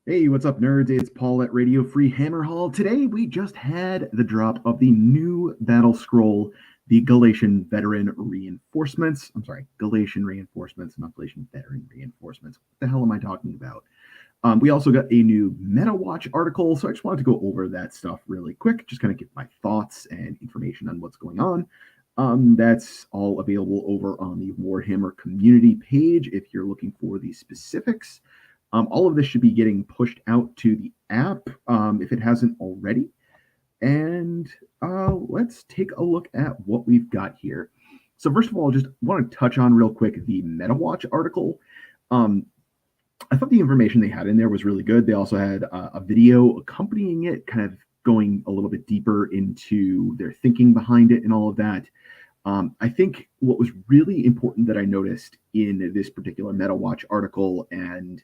Hey, what's up, nerds? It's Paul at Radio Free Hammer Hall. Today, we just had the drop of the new Battlescroll, the Galletian Veteran Reinforcements. I'm sorry, Galletian Reinforcements, not Galletian Veteran Reinforcements. What the hell am I talking about? We also got a new Metawatch article, so I just wanted to go over that stuff really quick, just kind of give my thoughts and information on what's going on. That's all available over on the Warhammer community page if you're looking for the specifics. All of this should be getting pushed out to the app if it hasn't already. And let's take a look at what we've got here. So first of all, just want to touch on real quick the MetaWatch article. I thought the information they had in there was really good. They also had a video accompanying it, kind of going a little bit deeper into their thinking behind it and all of that. I think what was really important that I noticed in this particular MetaWatch article and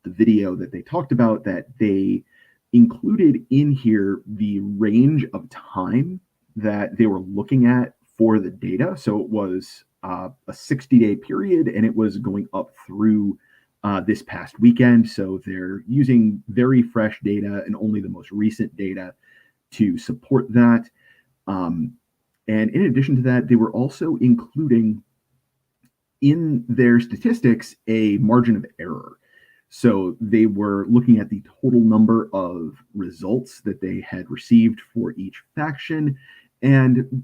the video that they talked about, that they included in here the range of time that they were looking at for the data. So it was a 60-day period, and it was going up through this past weekend. So they're using very fresh data and only the most recent data to support that. And in addition to that, they were also including in their statistics a margin of error. So they were looking at the total number of results that they had received for each faction, and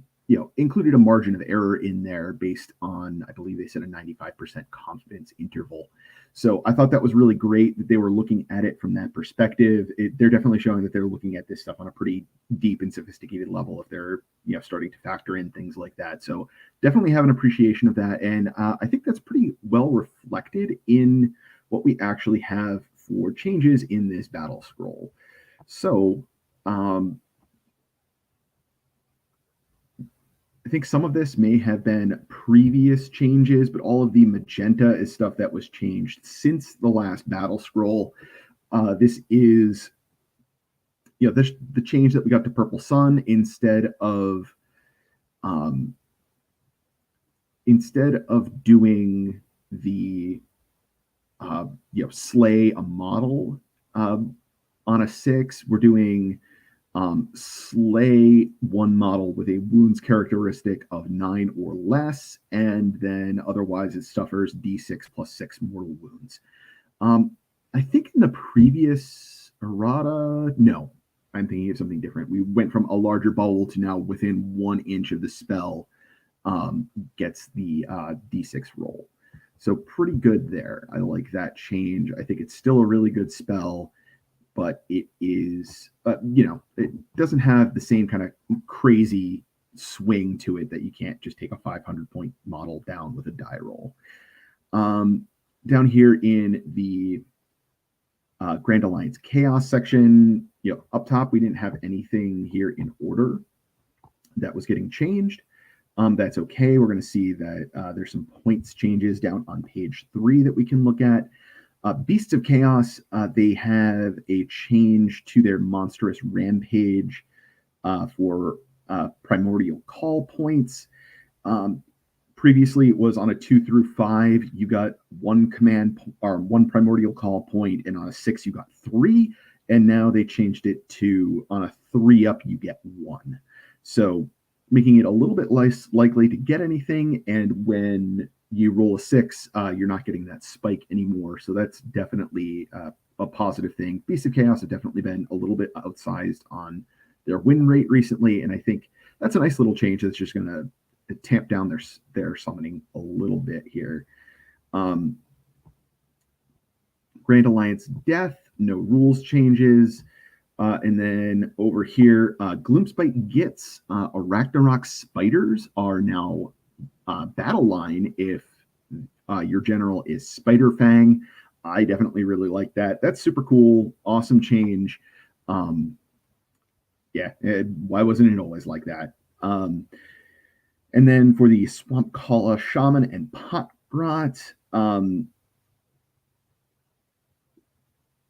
included a margin of error in there based on, I believe they said, a 95% confidence interval. So I thought that was really great that they were looking at it from that perspective. They're definitely showing that they're looking at this stuff on a pretty deep and sophisticated level if they're starting to factor in things like that. So definitely have an appreciation of that, and I think that's pretty well reflected in what we actually have for changes in this battle scroll. So I think some of this may have been previous changes, but all of the magenta is stuff that was changed since the last battle scroll. This is the change that we got to Purple Sun instead of doing the slay a model on a 6. We're doing slay one model with a wounds characteristic of 9 or less, and then otherwise it suffers d6 plus 6 mortal wounds. I think in the previous errata, no, I'm thinking of something different. We went from a larger bubble to now within 1 inch of the spell gets the d6 roll. So pretty good there. I like that change. I think it's still a really good spell, but it is, it doesn't have the same kind of crazy swing to it that you can't just take a 500-point model down with a die roll. Down here in the Grand Alliance Chaos section, up top, we didn't have anything here in order that was getting changed. That's okay. We're going to see that there's some points changes down on page 3 that we can look at. Beasts of Chaos, they have a change to their monstrous rampage for primordial call points. Previously, it was on a 2 through 5, you got 1 command or 1 primordial call point, and on a 6, you got 3. And now they changed it to on a 3 up, you get 1. So making it a little bit less likely to get anything, and when you roll a 6, you're not getting that spike anymore. So that's definitely a positive thing. Beasts of Chaos have definitely been a little bit outsized on their win rate recently, and I think that's a nice little change that's just going to tamp down their summoning a little bit here. Grand Alliance Death, no rules changes. And then over here, Gloomspite Gits, Arachnarok Spiders are now battle line if your general is Spider Fang. I definitely really like that. That's super cool. Awesome change. Why wasn't it always like that? And then for the Swamp Kala Shaman and Pot Brat,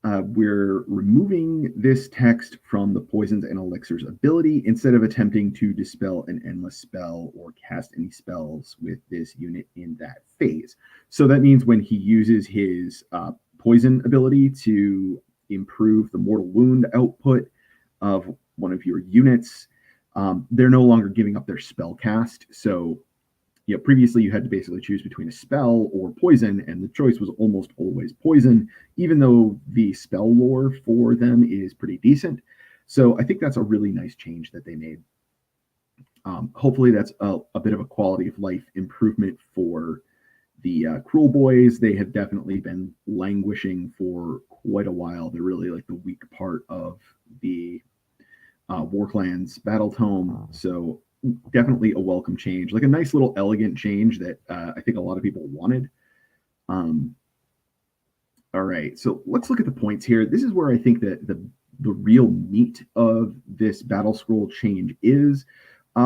we're removing this text from the Poisons and Elixirs ability instead of attempting to dispel an endless spell or cast any spells with this unit in that phase. So that means when he uses his poison ability to improve the mortal wound output of one of your units. They're no longer giving up their spell cast. So, previously you had to basically choose between a spell or poison, and the choice was almost always poison, even though the spell lore for them is pretty decent. So I think that's a really nice change that they made. Hopefully that's a bit of a quality of life improvement for the Cruel Boys. They have definitely been languishing for quite a while. They're really like the weak part of the Warclans battle tome. So definitely a welcome change, like a nice little elegant change that I think a lot of people wanted. All right, so let's look at the points here. This is where I think that the real meat of this Battlescroll change is.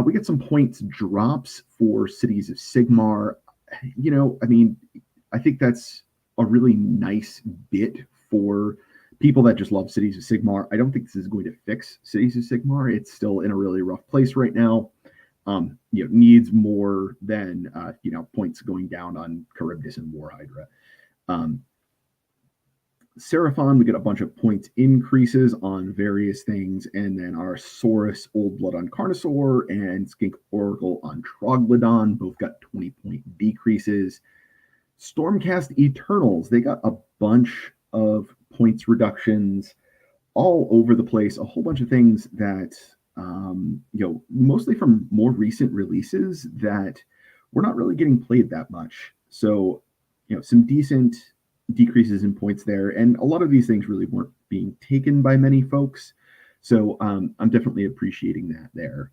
We get some points drops for Cities of Sigmar. I think that's a really nice bit for people that just love Cities of Sigmar. I don't think this is going to fix Cities of Sigmar. It's still in a really rough place right now. Needs more than points going down on Charybdis and War Hydra. Seraphon, we get a bunch of points increases on various things, and then our Saurus Old Blood on Carnosaur and Skink Oracle on Troglodon both got 20-point decreases. Stormcast Eternals, they got a bunch of points reductions all over the place, a whole bunch of things that mostly from more recent releases that we're not really getting played that much. So, some decent decreases in points there, and a lot of these things really weren't being taken by many folks. So I'm definitely appreciating that there.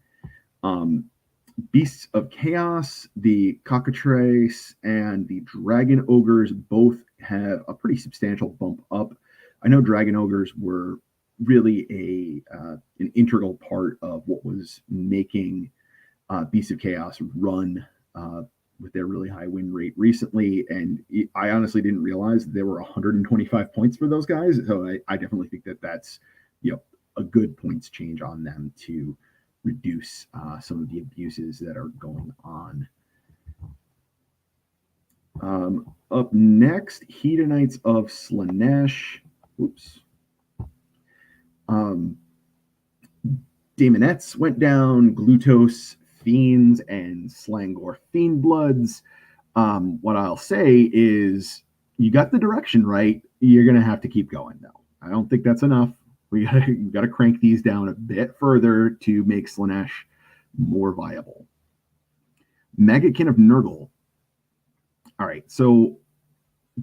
Beasts of Chaos, the Cockatrice, and the Dragon Ogres both have a pretty substantial bump up. I know Dragon Ogres were really an integral part of what was making Beasts of Chaos run with their really high win rate recently, and I honestly didn't realize there were 125 points for those guys. So I definitely think that that's a good points change on them to reduce some of the abuses that are going on. Up next, Hedonites of Slaanesh. Oops. Daemonettes went down, Glutos Fiends, and Slangor Fiendbloods. What I'll say is you got the direction right. You're going to have to keep going, though. I don't think that's enough. We got to crank these down a bit further to make Slaanesh more viable. Maggotkin of Nurgle. All right, so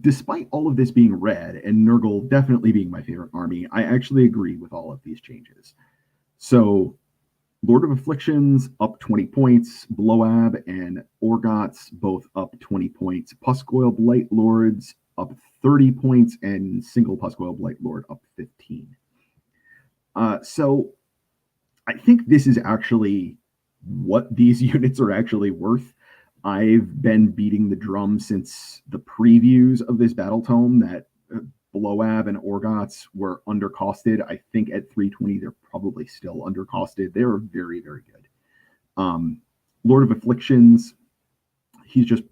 despite all of this being red and Nurgle definitely being my favorite army, I actually agree with all of these changes. So Lord of Afflictions up 20 points, Bloab and Orgots both up 20 points, Puscoil Blight Lords up 30 points, and single Puscoil Blight Lord up 15. So I think this is actually what these units are actually worth. I've been beating the drum since the previews of this battle tome that Bloab and Orgots were undercosted. I think at 320 they're probably still undercosted. They're very, very good. Lord of Afflictions, he's just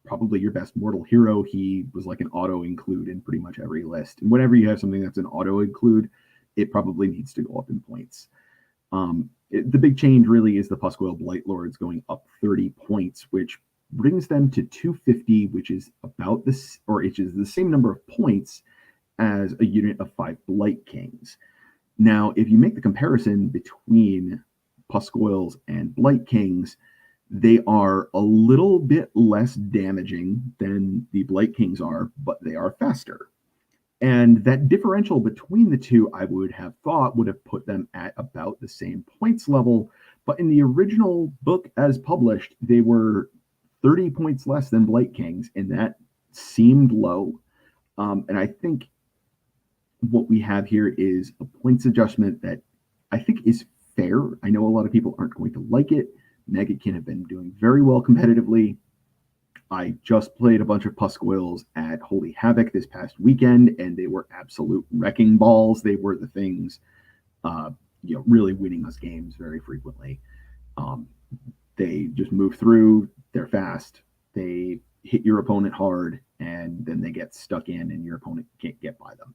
probably your best mortal hero. He was like an auto include in pretty much every list. And whenever you have something that's an auto include, it probably needs to go up in points. The big change really is the Puscoil Blight Lords going up 30 points, which brings them to 250, which is about this, or it is the same number of points as a unit of 5 Blight Kings. Now, if you make the comparison between Puscoils and Blight Kings, they are a little bit less damaging than the Blight Kings are, but they are faster. And that differential between the two, I would have thought, would have put them at about the same points level. But in the original book as published, they were 30 points less than Blight Kings, and that seemed low. And I think what we have here is a points adjustment that I think is fair. I know a lot of people aren't going to like it. Maggotkin have been doing very well competitively. I just played a bunch of Puscoils at Holy Havoc this past weekend, and they were absolute wrecking balls. They were the things, really winning us games very frequently. They just move through. They're fast. They hit your opponent hard. and then they get stuck in and your opponent can't get by them.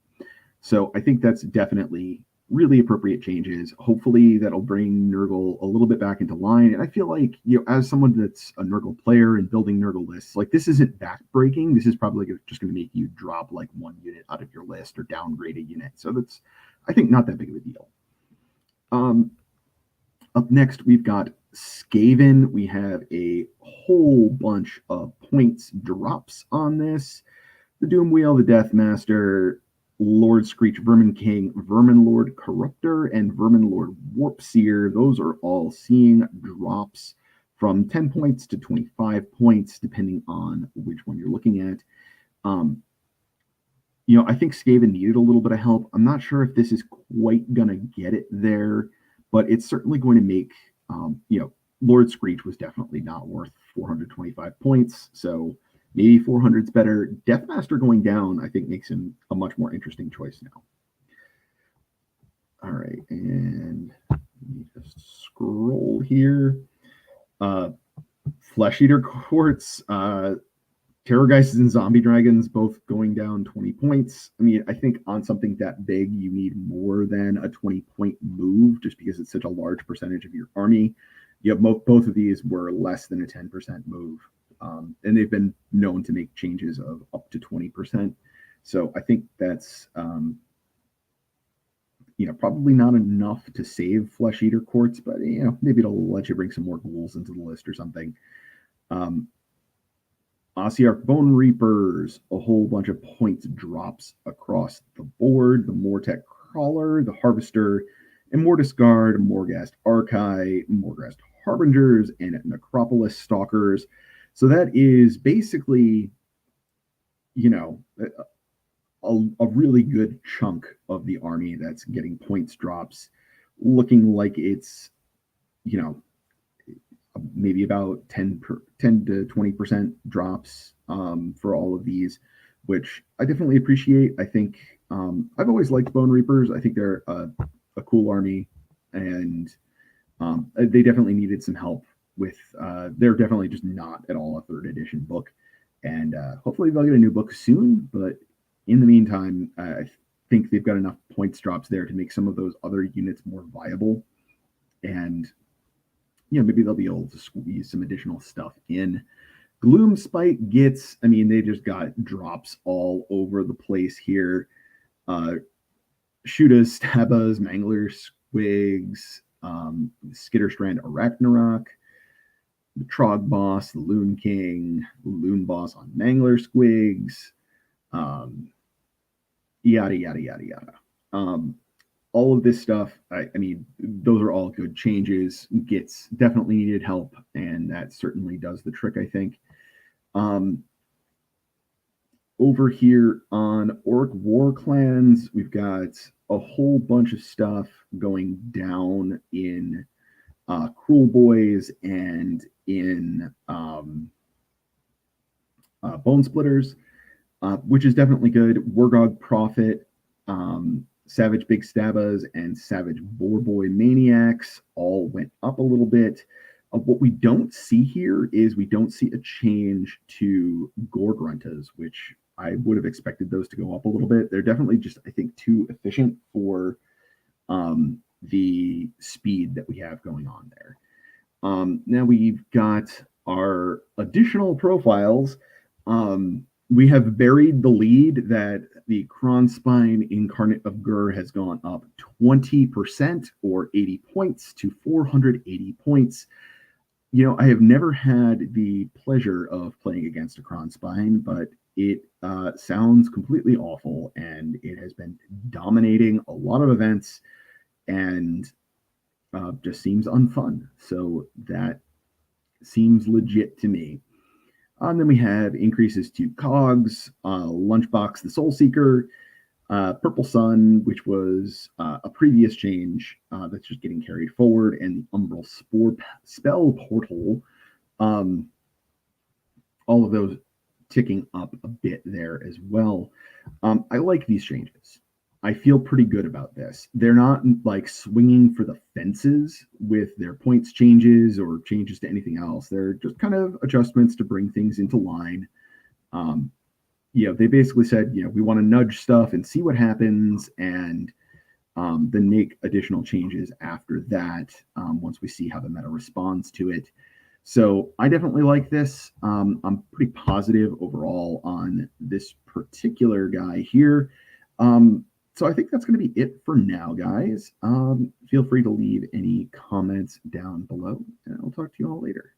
So I think that's definitely really appropriate changes. Hopefully that'll bring Nurgle a little bit back into line. And I feel like, as someone that's a Nurgle player and building Nurgle lists, like this isn't backbreaking. This is probably just going to make you drop like one unit out of your list or downgrade a unit. So that's, I think, not that big of a deal. Up next, we've got Skaven. We have a whole bunch of points drops on this. The Doom Wheel, the Death Master, Lord Screech, Vermin King, Vermin Lord Corruptor, and Vermin Lord Warpseer. Those are all seeing drops from 10 points to 25 points, depending on which one you're looking at. I think Skaven needed a little bit of help. I'm not sure if this is quite going to get it there, but it's certainly going to make, Lord Screech was definitely not worth 425 points, so maybe 400's better. Deathmaster going down, I think, makes him a much more interesting choice now. All right, and let me just scroll here. Flesh Eater Courts, Terrorgeists and Zombie Dragons both going down 20 points. I mean, I think on something that big, you need more than a 20-point move just because it's such a large percentage of your army. Both of these were less than a 10% move. And they've been known to make changes of up to 20%. So I think that's, probably not enough to save Flesh Eater Courts, but, maybe it'll let you bring some more ghouls into the list or something. Ossiarch Bone Reapers, a whole bunch of points drops across the board. The Mortek Crawler, the Harvester, and Mortis Guard, Morghast Archai, Morghast Harbingers, and Necropolis Stalkers. So that is basically, a really good chunk of the army that's getting points drops, looking like it's, maybe about 10 to 20% drops for all of these, which I definitely appreciate. I think I've always liked Bone Reapers. I think they're a cool army, and they definitely needed some help with, they're definitely just not at all a 3rd edition book, and hopefully they'll get a new book soon, but in the meantime, I think they've got enough points drops there to make some of those other units more viable, and maybe they'll be able to squeeze some additional stuff in. Gloomspite gets, they just got drops all over the place here. Shootas, Stabas, Mangler Squigs, Skitterstrand Arachnarok, the Trog Boss, the Loon King, the Loon Boss on Mangler Squigs, yada, yada, yada, yada. All of this stuff, those are all good changes. Gits definitely needed help, and that certainly does the trick, I think. Over here on Orc War Clans, we've got a whole bunch of stuff going down in Cruel Boys and in Bone Splitters, which is definitely good. Wargog Prophet, Savage Big Stabas, and Savage Boarboy Maniacs all went up a little bit. What we don't see here is we don't see a change to Gore-Gruntas, which I would have expected those to go up a little bit. They're definitely just, I think, too efficient for the speed that we have going on there. Now we've got our additional profiles. We have buried the lead that the Kronspine Incarnate of Gur has gone up 20% or 80 points to 480 points. I have never had the pleasure of playing against a Kronspine, but it sounds completely awful, and it has been dominating a lot of events and just seems unfun. So that seems legit to me. Then we have increases to Cogs, Lunchbox the Soul Seeker, Purple Sun, which was a previous change that's just getting carried forward, and the Umbral Spell Portal. All of those ticking up a bit there as well. I like these changes. I feel pretty good about this. They're not like swinging for the fences with their points changes or changes to anything else. They're just kind of adjustments to bring things into line. they basically said, we want to nudge stuff and see what happens, and then make additional changes after that once we see how the meta responds to it. So I definitely like this. I'm pretty positive overall on this particular guy here. So I think that's going to be it for now, guys. Feel free to leave any comments down below, and I'll talk to you all later.